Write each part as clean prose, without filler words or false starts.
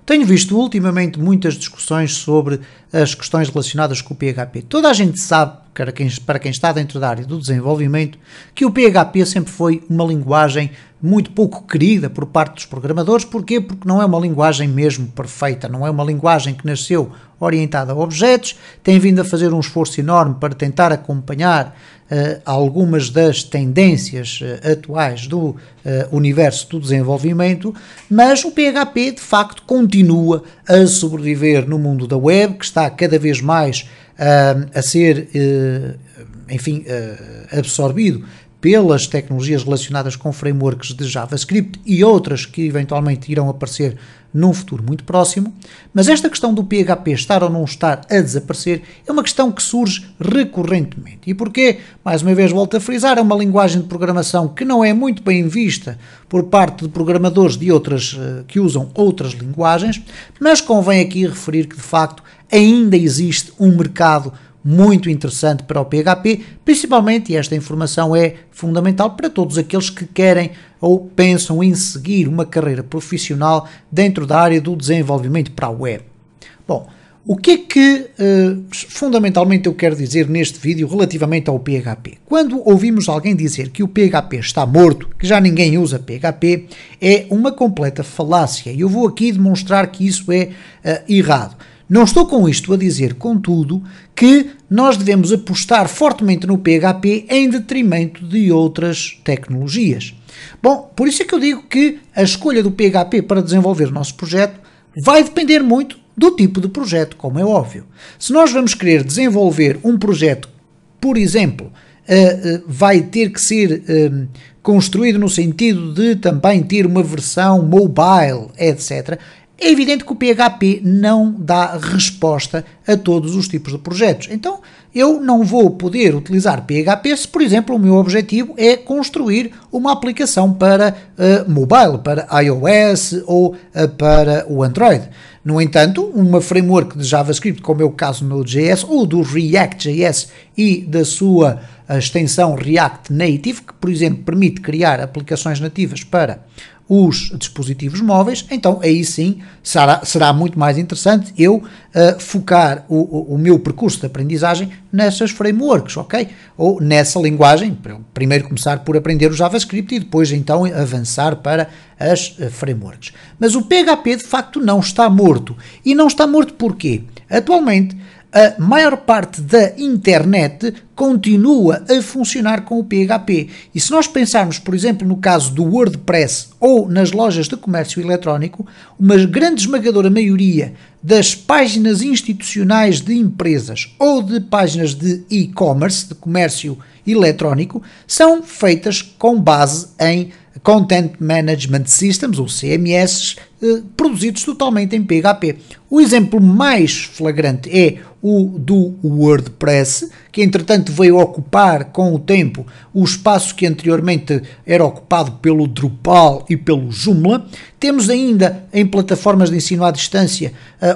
Tenho visto ultimamente muitas discussões sobre as questões relacionadas com o PHP. Toda a gente sabe, para quem está dentro da área do desenvolvimento, que o PHP sempre foi uma linguagem muito pouco querida por parte dos programadores. Porquê? Porque não é uma linguagem mesmo perfeita, não é uma linguagem que nasceu orientada a objetos, tem vindo a fazer um esforço enorme para tentar acompanhar algumas das tendências atuais do universo do desenvolvimento, mas o PHP de facto continua a sobreviver no mundo da web, que está cada vez mais a ser absorvido pelas tecnologias relacionadas com frameworks de JavaScript e outras que eventualmente irão aparecer num futuro muito próximo. Mas esta questão do PHP estar ou não estar a desaparecer é uma questão que surge recorrentemente. E porquê? Mais uma vez volto a frisar, é uma linguagem de programação que não é muito bem vista por parte de programadores que usam outras linguagens, mas convém aqui referir que de facto ainda existe um mercado muito interessante para o PHP, principalmente, e esta informação é fundamental para todos aqueles que querem ou pensam em seguir uma carreira profissional dentro da área do desenvolvimento para a web. Bom, o que é que fundamentalmente eu quero dizer neste vídeo relativamente ao PHP? Quando ouvimos alguém dizer que o PHP está morto, que já ninguém usa PHP, é uma completa falácia, e eu vou aqui demonstrar que isso é errado. Não estou com isto a dizer, contudo, que nós devemos apostar fortemente no PHP em detrimento de outras tecnologias. Bom, por isso é que eu digo que a escolha do PHP para desenvolver o nosso projeto vai depender muito do tipo de projeto, como é óbvio. Se nós vamos querer desenvolver um projeto, por exemplo, vai ter que ser construído no sentido de também ter uma versão mobile, etc., é evidente que o PHP não dá resposta a todos os tipos de projetos. Então, eu não vou poder utilizar PHP se, por exemplo, o meu objetivo é construir uma aplicação para mobile, para iOS ou para o Android. No entanto, uma framework de JavaScript, como é o caso no Node.js ou do React.js e da sua extensão React Native, que, por exemplo, permite criar aplicações nativas para os dispositivos móveis, então aí sim será muito mais interessante eu focar o meu percurso de aprendizagem nessas frameworks, ok? Ou nessa linguagem, primeiro começar por aprender o JavaScript e depois então avançar para as frameworks. Mas o PHP de facto não está morto. E não está morto porquê? Atualmente, a maior parte da internet continua a funcionar com o PHP. E se nós pensarmos, por exemplo, no caso do WordPress ou nas lojas de comércio eletrónico, uma grande esmagadora maioria das páginas institucionais de empresas ou de páginas de e-commerce, de comércio eletrónico, são feitas com base em Content Management Systems, ou CMS, produzidos totalmente em PHP. O exemplo mais flagrante é o do WordPress, que entretanto veio ocupar com o tempo o espaço que anteriormente era ocupado pelo Drupal e pelo Joomla. Temos ainda em plataformas de ensino à distância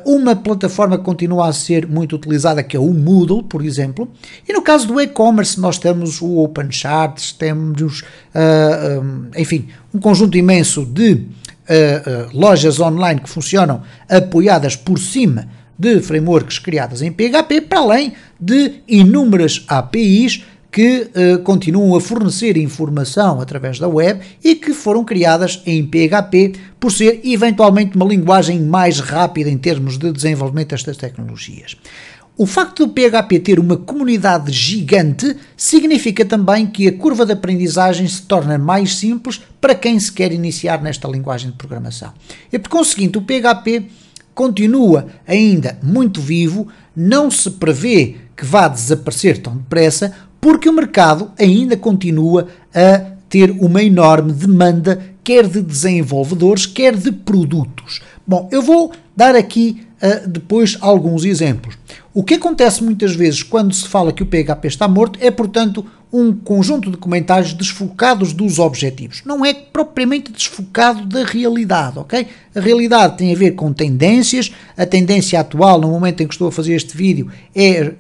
uma plataforma que continua a ser muito utilizada, que é o Moodle, por exemplo. E no caso do e-commerce nós temos o OpenCharts, temos um conjunto imenso de lojas online que funcionam apoiadas por cima de frameworks criadas em PHP, para além de inúmeras APIs que continuam a fornecer informação através da web e que foram criadas em PHP por ser eventualmente uma linguagem mais rápida em termos de desenvolvimento destas tecnologias. O facto do PHP ter uma comunidade gigante significa também que a curva de aprendizagem se torna mais simples para quem se quer iniciar nesta linguagem de programação. E por conseguinte, o PHP continua ainda muito vivo, não se prevê que vá desaparecer tão depressa, porque o mercado ainda continua a ter uma enorme demanda, quer de desenvolvedores, quer de produtos. Bom, eu vou dar aqui depois alguns exemplos. O que acontece muitas vezes quando se fala que o PHP está morto é, portanto, um conjunto de comentários desfocados dos objetivos. Não é propriamente desfocado da realidade, ok? A realidade tem a ver com tendências. A tendência atual, no momento em que estou a fazer este vídeo, é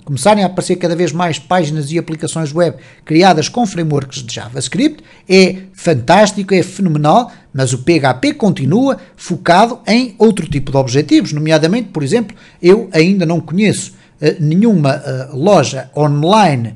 começarem a aparecer cada vez mais páginas e aplicações web criadas com frameworks de JavaScript. É fantástico, é fenomenal, mas o PHP continua focado em outro tipo de objetivos, nomeadamente, por exemplo, eu ainda não conheço nenhuma loja online,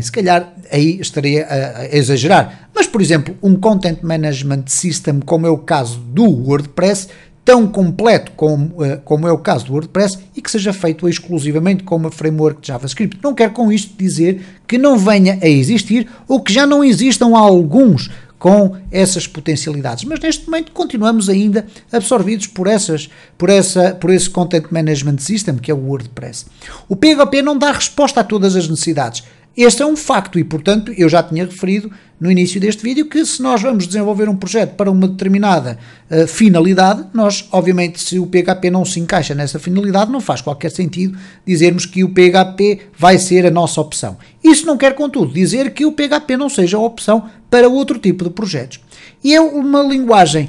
se calhar aí estaria a exagerar, mas por exemplo um Content Management System, como é o caso do WordPress, tão completo como é o caso do WordPress, e que seja feito exclusivamente com uma framework de JavaScript. Não quero com isto dizer que não venha a existir ou que já não existam alguns com essas potencialidades, mas neste momento continuamos ainda absorvidos por esse Content Management System que é o WordPress. O PHP não dá resposta a todas as necessidades. Este é um facto e, portanto, eu já tinha referido no início deste vídeo que se nós vamos desenvolver um projeto para uma determinada finalidade, nós, obviamente, se o PHP não se encaixa nessa finalidade, não faz qualquer sentido dizermos que o PHP vai ser a nossa opção. Isso não quer, contudo, dizer que o PHP não seja a opção para outro tipo de projetos. E é uma linguagem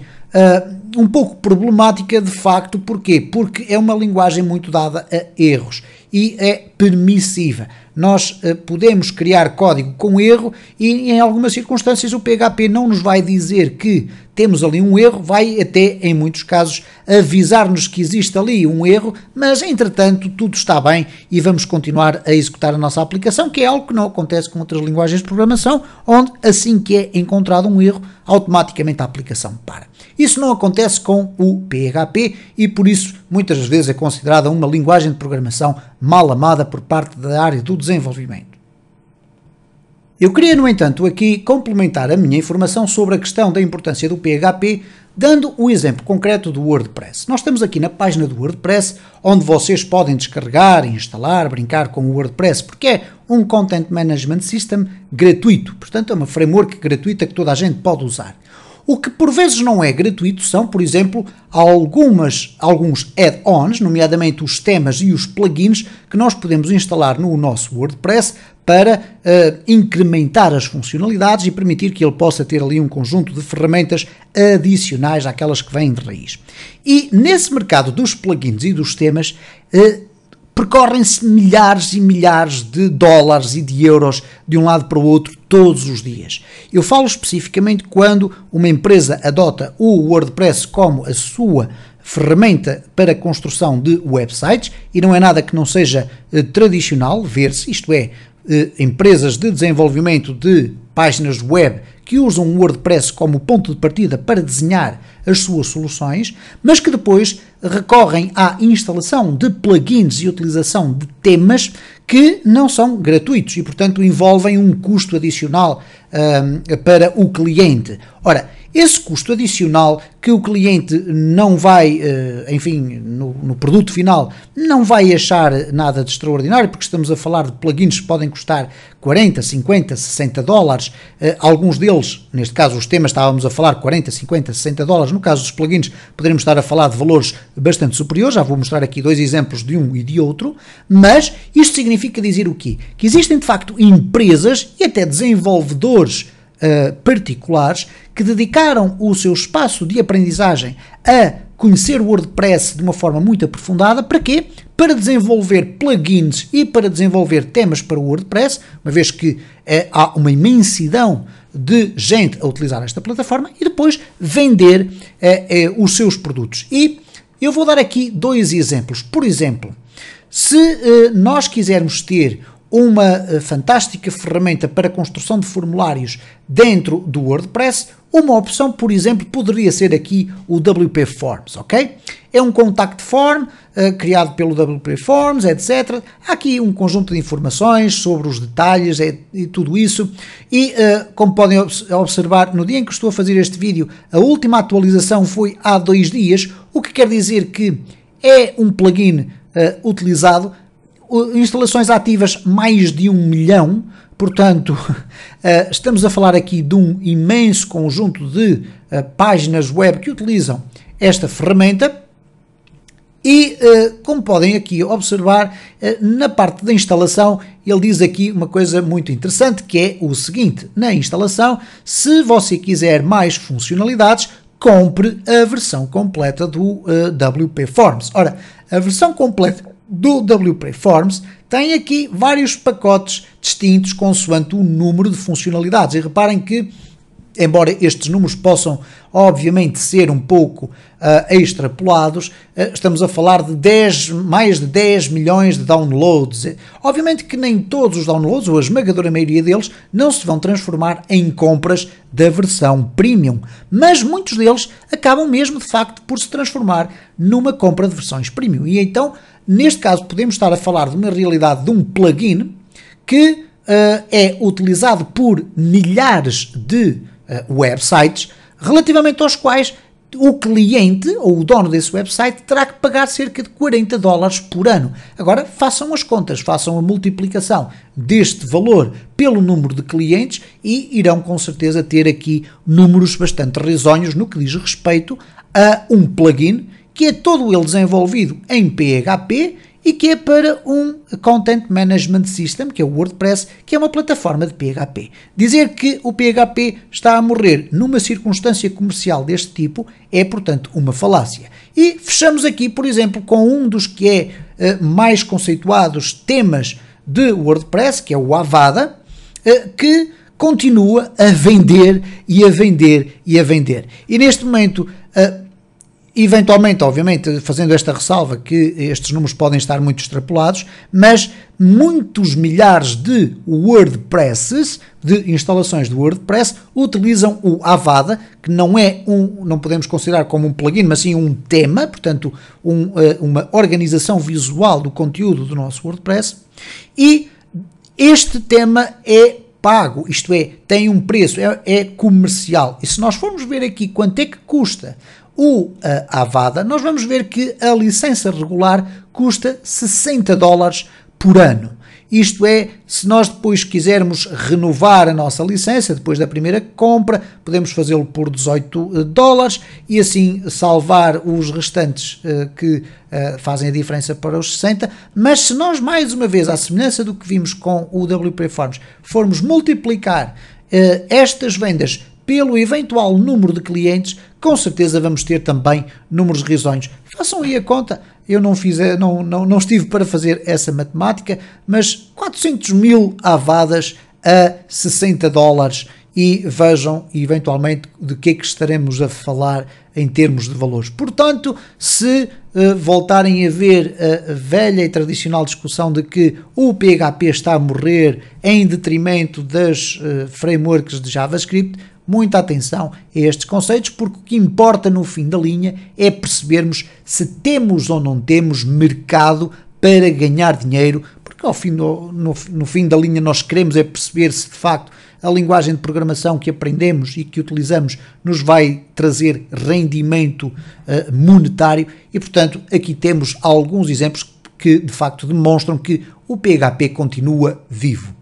um pouco problemática, de facto. Porquê? Porque é uma linguagem muito dada a erros e é permissiva. Nós podemos criar código com erro e em algumas circunstâncias o PHP não nos vai dizer que temos ali um erro, vai até, em muitos casos, avisar-nos que existe ali um erro, mas entretanto tudo está bem e vamos continuar a executar a nossa aplicação, que é algo que não acontece com outras linguagens de programação, onde assim que é encontrado um erro, automaticamente a aplicação para. Isso não acontece com o PHP e por isso muitas vezes é considerada uma linguagem de programação mal amada por parte da área do desenvolvimento. Eu queria, no entanto, aqui complementar a minha informação sobre a questão da importância do PHP, dando o exemplo concreto do WordPress. Nós estamos aqui na página do WordPress, onde vocês podem descarregar, instalar, brincar com o WordPress, porque é um Content Management System gratuito, portanto é uma framework gratuita que toda a gente pode usar. O que por vezes não é gratuito são, por exemplo, alguns add-ons, nomeadamente os temas e os plugins que nós podemos instalar no nosso WordPress para incrementar as funcionalidades e permitir que ele possa ter ali um conjunto de ferramentas adicionais àquelas que vêm de raiz. E nesse mercado dos plugins e dos temas, percorrem-se milhares e milhares de dólares e de euros de um lado para o outro todos os dias. Eu falo especificamente quando uma empresa adota o WordPress como a sua ferramenta para construção de websites, e não é nada que não seja tradicional ver-se, isto é, empresas de desenvolvimento de páginas web que usam o WordPress como ponto de partida para desenhar as suas soluções, mas que depois recorrem à instalação de plugins e utilização de temas que não são gratuitos e, portanto, envolvem um custo adicional para o cliente. Ora, esse custo adicional que o cliente não vai, no produto final, não vai achar nada de extraordinário, porque estamos a falar de plugins que podem custar 40, 50, 60 dólares, alguns deles, neste caso os temas, estávamos a falar 40, 50, 60 dólares, no caso dos plugins poderemos estar a falar de valores bastante superiores, já vou mostrar aqui dois exemplos de um e de outro, mas isto significa dizer o quê? Que existem de facto empresas e até desenvolvedores particulares que dedicaram o seu espaço de aprendizagem a conhecer o WordPress de uma forma muito aprofundada. Para quê? Para desenvolver plugins e para desenvolver temas para o WordPress, uma vez que há uma imensidão de gente a utilizar esta plataforma, e depois vender os seus produtos. E eu vou dar aqui dois exemplos. Por exemplo, se nós quisermos ter uma fantástica ferramenta para a construção de formulários dentro do WordPress, uma opção, por exemplo, poderia ser aqui o WP Forms, ok? É um contact form criado pelo WP Forms, etc. Há aqui um conjunto de informações sobre os detalhes e tudo isso. E, como podem observar, no dia em que estou a fazer este vídeo, a última atualização foi há 2 dias, o que quer dizer que é um plugin utilizado. Instalações ativas mais de 1 milhão, portanto estamos a falar aqui de um imenso conjunto de páginas web que utilizam esta ferramenta E, como podem aqui observar, na parte da instalação, ele diz aqui uma coisa muito interessante, que é o seguinte: na instalação, se você quiser mais funcionalidades, compre a versão completa do WP Forms. Ora, a versão completa do WP Forms tem aqui vários pacotes distintos consoante o número de funcionalidades. E reparem que, embora estes números possam, obviamente, ser um pouco extrapolados, estamos a falar de mais de 10 milhões de downloads. Obviamente que nem todos os downloads, ou a esmagadora maioria deles, não se vão transformar em compras da versão Premium, mas muitos deles acabam mesmo, de facto, por se transformar numa compra de versões Premium. E então, neste caso, podemos estar a falar de uma realidade de um plugin que é utilizado por milhares de websites, relativamente aos quais o cliente ou o dono desse website terá que pagar cerca de $40 por ano. Agora façam as contas, façam a multiplicação deste valor pelo número de clientes e irão com certeza ter aqui números bastante risonhos no que diz respeito a um plugin que é todo ele desenvolvido em PHP e que é para um Content Management System, que é o WordPress, que é uma plataforma de PHP. Dizer que o PHP está a morrer numa circunstância comercial deste tipo é, portanto, uma falácia. E fechamos aqui, por exemplo, com um dos que é mais conceituados temas de WordPress, que é o Avada, que continua a vender e a vender e a vender. E neste momento, eventualmente, obviamente, fazendo esta ressalva que estes números podem estar muito extrapolados, mas muitos milhares de WordPresses, de instalações de WordPress, utilizam o Avada, que não podemos considerar como um plugin, mas sim um tema, portanto, uma organização visual do conteúdo do nosso WordPress, e este tema é pago, isto é, tem um preço, é comercial. E se nós formos ver aqui quanto é que custa o Avada, nós vamos ver que a licença regular custa $60 por ano. Isto é, se nós depois quisermos renovar a nossa licença, depois da primeira compra, podemos fazê-lo por $18 e assim salvar os restantes que fazem a diferença para os 60. Mas se nós, mais uma vez, à semelhança do que vimos com o WP Forms, formos multiplicar estas vendas pelo eventual número de clientes, com certeza vamos ter também números risonhos. Façam aí a conta, eu não estive para fazer essa matemática, mas 400 mil avadas a $60 e vejam eventualmente de que é que estaremos a falar em termos de valores. Portanto, se voltarem a ver a velha e tradicional discussão de que o PHP está a morrer em detrimento das frameworks de JavaScript, muita atenção a estes conceitos, porque o que importa no fim da linha é percebermos se temos ou não temos mercado para ganhar dinheiro, porque no fim da linha nós queremos é perceber se de facto a linguagem de programação que aprendemos e que utilizamos nos vai trazer rendimento monetário e, portanto, aqui temos alguns exemplos que de facto demonstram que o PHP continua vivo.